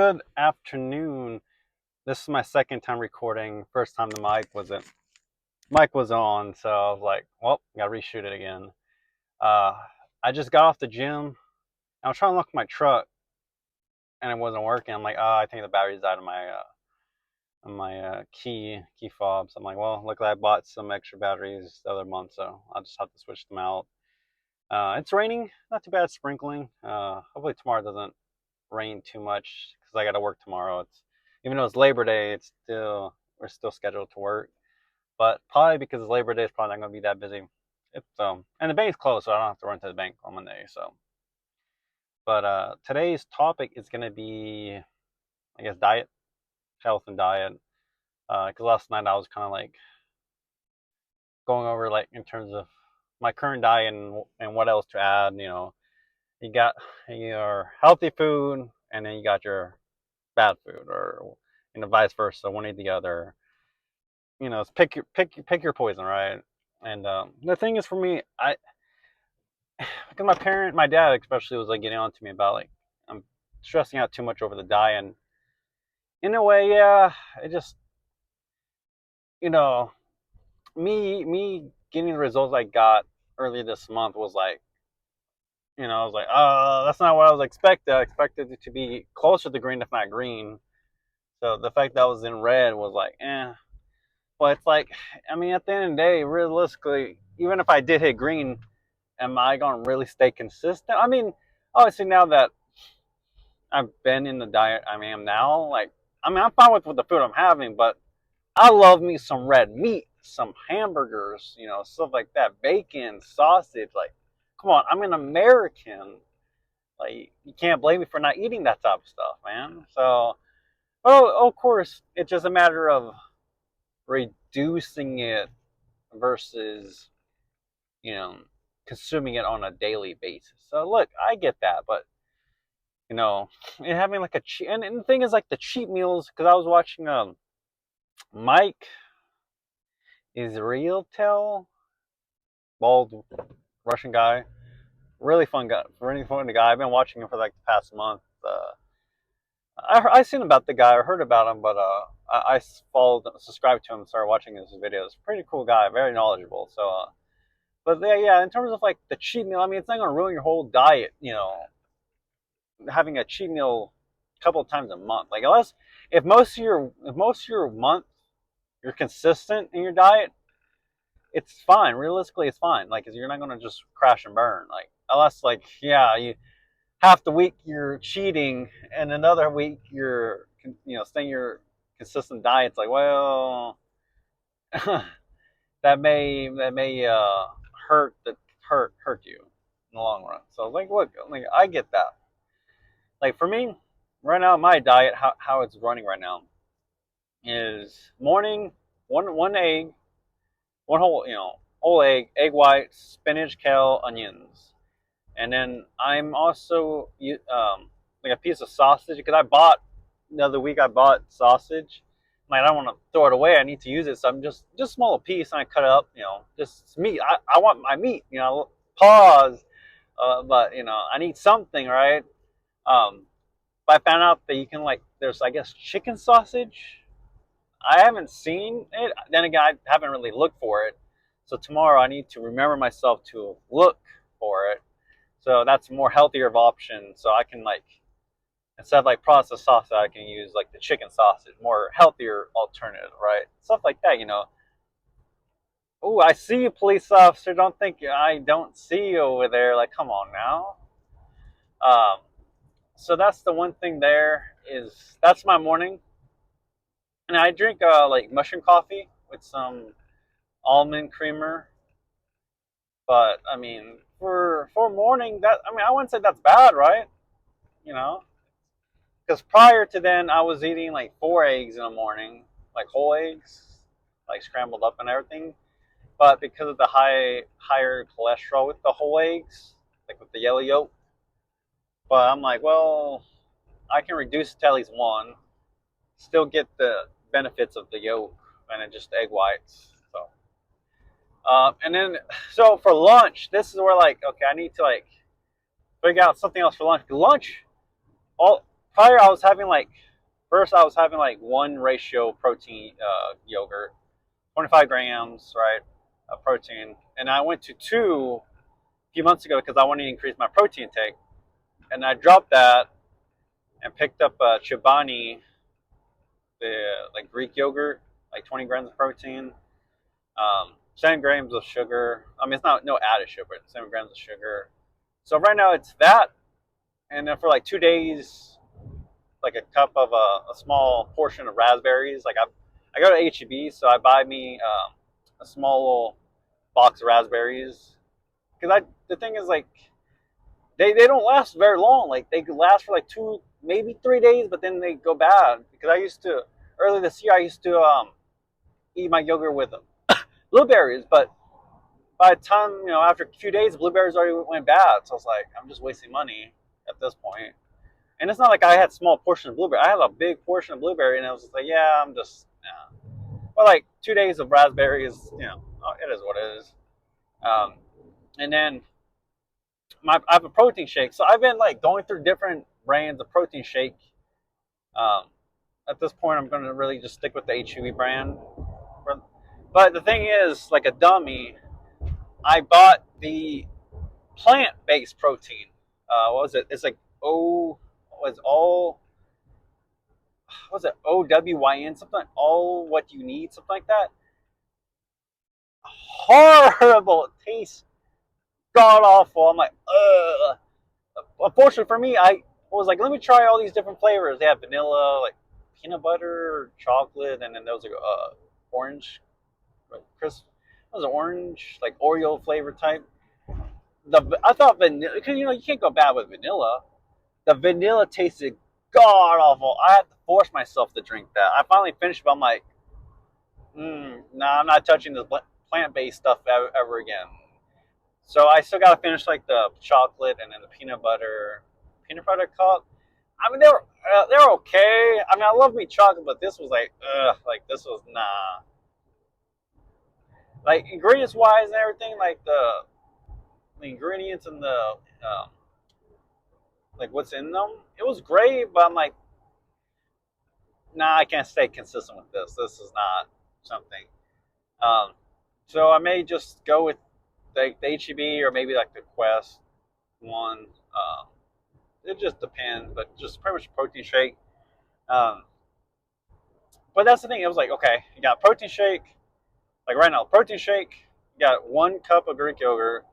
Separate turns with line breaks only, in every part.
Good afternoon. This is my second time recording. First time the mic was on, so I was like, well, gotta reshoot it again. Uh, I just got off the gym. I was trying to lock my truck, and it wasn't working. I'm like, oh, I think the battery's out of my key fobs. I'm like, well, luckily I bought some extra batteries the other month, so I'll just have to switch them out. It's raining, not too bad, sprinkling. Hopefully tomorrow doesn't rain too much because I got to work tomorrow. It's even though it's Labor Day, we're still scheduled to work, but probably because it's Labor Day, it's probably not going to be that busy. And the bank's closed, so I don't have to run to the bank on Monday. So, but today's topic is going to be, I guess, diet, health, and diet. Because last night I was kind of like going over like in terms of my current diet and what else to add. You got your healthy food, and then you got your bad food, or vice versa, one or the other. It's pick your poison, right? And the thing is, for me, because my dad especially was like getting on to me about like I'm stressing out too much over the diet, and in a way, yeah, it just you know me getting the results I got earlier this month was like, I was like, that's not what I was expected. I expected it to be closer to green, if not green. So the fact that I was in red was like, eh. But it's like, I mean, at the end of the day, realistically, even if I did hit green, am I gonna really stay consistent? I mean, obviously now that I've been in the diet I am now, like, I mean, I'm fine with the food I'm having, but I love me some red meat, some hamburgers, stuff like that, bacon, sausage. Like, come on, I'm an American. Like, you can't blame me for not eating that type of stuff, man. So, well, of course, it's just a matter of reducing it versus you know consuming it on a daily basis. So look, I get that, but you know, and having like a cheat, and the thing is like the cheat meals, because I was watching Mike Israel, bald Russian guy, really fun guy. I've been watching him for like the past month. I seen about the guy, I heard about him, but I followed, subscribed to him, started watching his videos. Pretty cool guy, very knowledgeable. So, but yeah, in terms of like the cheat meal, I mean, it's not gonna ruin your whole diet. Having a cheat meal a couple of times a month, like unless if most of your month you're consistent in your diet, it's fine. Realistically, it's fine. Like, 'cause you're not gonna just crash and burn. Like, unless like, yeah, you half the week you're cheating and another week you're staying your consistent diet. It's like, well, that may hurt hurt you in the long run. So like, look, like, I get that. Like for me, right now, my diet, how it's running right now, is morning, one egg, one whole egg white, spinach, kale, onions. And then I'm also like a piece of sausage, because I bought the other week. I bought sausage. Like, I don't want to throw it away. I need to use it, so I'm just small piece, and I cut it up. Just meat. I want my meat. Pause. But I need something, right? Um, but I found out that you can, like, there's, I guess, chicken sausage. I haven't seen it. Then again, I haven't really looked for it. So tomorrow I need to remember myself to look for it. So that's a more healthier of option. So I can, like, instead of like processed sausage, I can use like the chicken sausage, more healthier alternative, right? Stuff like that. Oh, I see you, police officer. Don't think I don't see you over there. Like, come on now. Um, so that's the one thing there is that's my morning, and I drink like mushroom coffee with some almond creamer. But I mean, for morning, that I mean, I wouldn't say that's bad, right? You know, because prior to then, I was eating like 4 eggs in the morning, like whole eggs, like scrambled up and everything. But because of the higher cholesterol with the whole eggs, like with the yellow yolk, but I'm like, well, I can reduce it to at least one, still get the benefits of the yolk and then just egg whites. So, and then so for lunch, this is where, like, okay, I need to like figure out something else for lunch. Lunch, all prior I was having like first I was having like one ratio protein yogurt, 25 grams, right, of protein, and I went to two a few months ago because I wanted to increase my protein intake, and I dropped that and picked up Chobani, the like Greek yogurt, like 20 grams of protein, 7 grams of sugar. I mean, it's not no added sugar, but 7 grams of sugar. So right now it's that, and then for like 2 days, like a cup of a small portion of raspberries. Like I go to HEB, so I buy me a small little box of raspberries. Because the thing is like they don't last very long. Like they could last for like 2 maybe 3 days, but then they go bad. Because I used to earlier this year I used to eat my yogurt with blueberries, but by the time after a few days, blueberries already went bad. So I was like, I'm just wasting money at this point. And it's not like I had small portion of blueberry. I had a big portion of blueberry, and I was just like, yeah, I'm just, yeah. But like 2 days of raspberries, it is what it is. Um, and then I have a protein shake, so I've been like going through different brands of protein shake. Um, at this point, I'm going to really just stick with the HEB brand. But the thing is, like a dummy, I bought the plant-based protein. What was it? It's like was all was it OWYN, something like all what you need, something like that. Horrible. It tastes god awful. I'm like, ugh. Unfortunately for me, I was like, let me try all these different flavors. They have vanilla, like peanut butter, chocolate, and then there was like orange, crisp. It was an orange, like Oreo flavor type. I thought vanilla, because you can't go bad with vanilla. The vanilla tasted god awful. I had to force myself to drink that. I finally finished, but I'm like, nah, I'm not touching this plant-based stuff ever again. So I still gotta finish like the chocolate and then the peanut butter. Peanut butter cup. I mean, they're okay. I mean, I love me chocolate, but this was like, ugh, like this was nah. Like ingredients wise and everything, like the ingredients and the like what's in them, it was great. But I'm like, nah, I can't stay consistent with this. This is not something. Um, so I may just go with the HEB or maybe like the Quest one. It just depends, but just pretty much protein shake. Um, but that's the thing. It was like, okay, you got protein shake. Like right now, protein shake. You got 1 cup of Greek yogurt,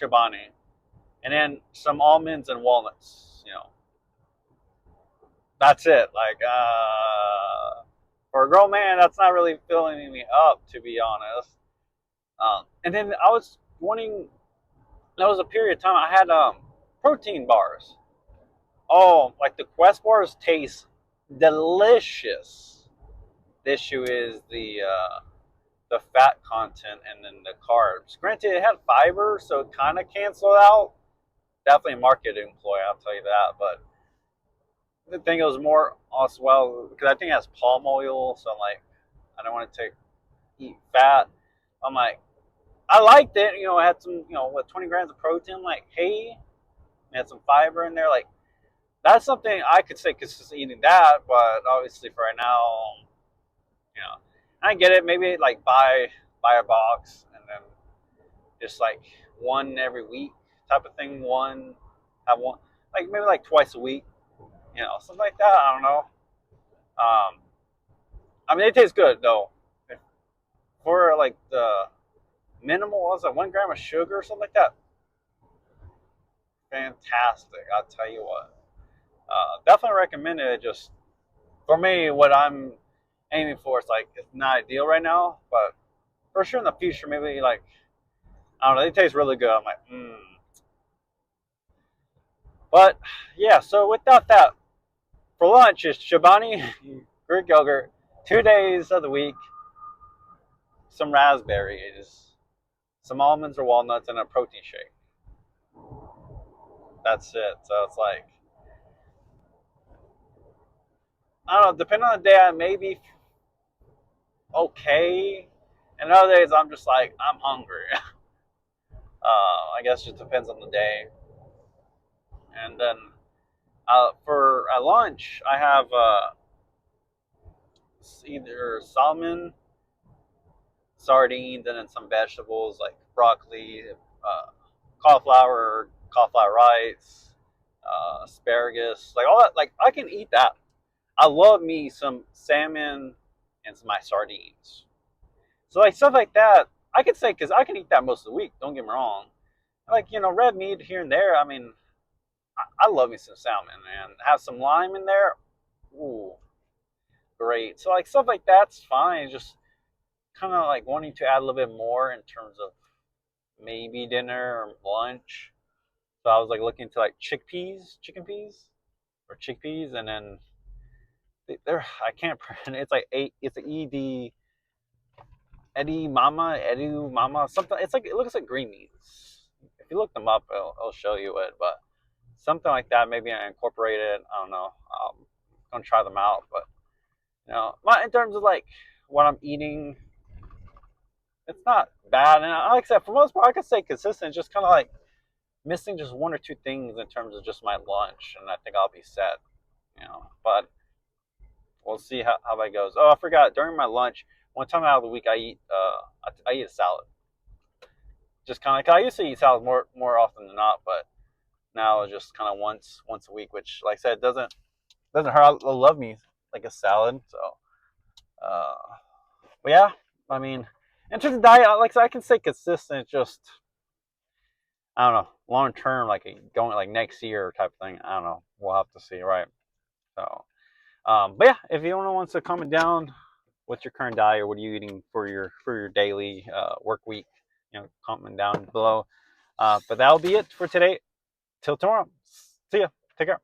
Chobani, and then some almonds and walnuts. That's it. Like, for a grown man, that's not really filling me up, to be honest. And then I was wanting. There was a period of time I had protein bars. Oh, like the Quest bars taste delicious. The issue is the fat content and then the carbs. Granted, it had fiber, so it kind of canceled out. Definitely a marketing ploy, I'll tell you that. But the thing was more as well because I think it has palm oil, so I'm like, I don't want to eat fat. I'm like, I liked it. It had some, 20 grams of protein. I'm like, hey, it had some fiber in there. Like, that's something I could say because just eating that. But obviously, for right now, you know, I get it. Maybe like buy a box and then just like one every week type of thing. Have one like maybe like twice a week. Something like that. I don't know. Um, I mean, it tastes good though. For like the minimal, was it 1 gram of sugar or something like that? Fantastic. I'll tell you what. Definitely recommend it. Just for me, what I'm aiming for is like it's not ideal right now, but for sure in the future, maybe like I don't know. It tastes really good. I'm like, But yeah. So without that, for lunch is Chobani Greek yogurt, 2 days of the week, some raspberries, some almonds or walnuts, and a protein shake. That's it. So it's like I don't know. Depending on the day, I may be okay, and other days I'm just like I'm hungry. I guess it just depends on the day. And then For lunch, I have either salmon, sardines, and then some vegetables like broccoli, uh, cauliflower rice, asparagus, like all that. Like I can eat that. I love me some salmon and my sardines. So like stuff like that, I could say because I can eat that most of the week. Don't get me wrong. Like red meat here and there. I mean, I love me some salmon and have some lime in there. Ooh, great. So like stuff like that's fine. Just kind of like wanting to add a little bit more in terms of maybe dinner or lunch. So I was like looking to like chicken peas or chickpeas, and then they're I can't pronounce it's like it's an Eddie Mama something. It's like it looks like green beans. If you look them up, it'll show you it. But something like that, maybe I incorporate it. I don't know. I'm gonna try them out, but in terms of like what I'm eating, it's not bad. And like I said, for most part, I could say consistent. Just kind of like missing just one or two things in terms of just my lunch, and I think I'll be set. But we'll see how that goes. Oh, I forgot. During my lunch, one time out of the week, I eat I eat a salad. Just kind of. I used to eat salad more often than not, but now it's just kind of once a week, which, like I said, doesn't hurt. I love me like a salad. So, uh, but yeah, I mean, in terms of diet, like I said, I can say consistent. Just I don't know, long term, like going like next year type of thing. I don't know. We'll have to see, right? So, but yeah, if anyone wants to comment down, what's your current diet? Or what are you eating for your daily work week? Comment down below. But that'll be it for today. Till tomorrow. See ya. Take care.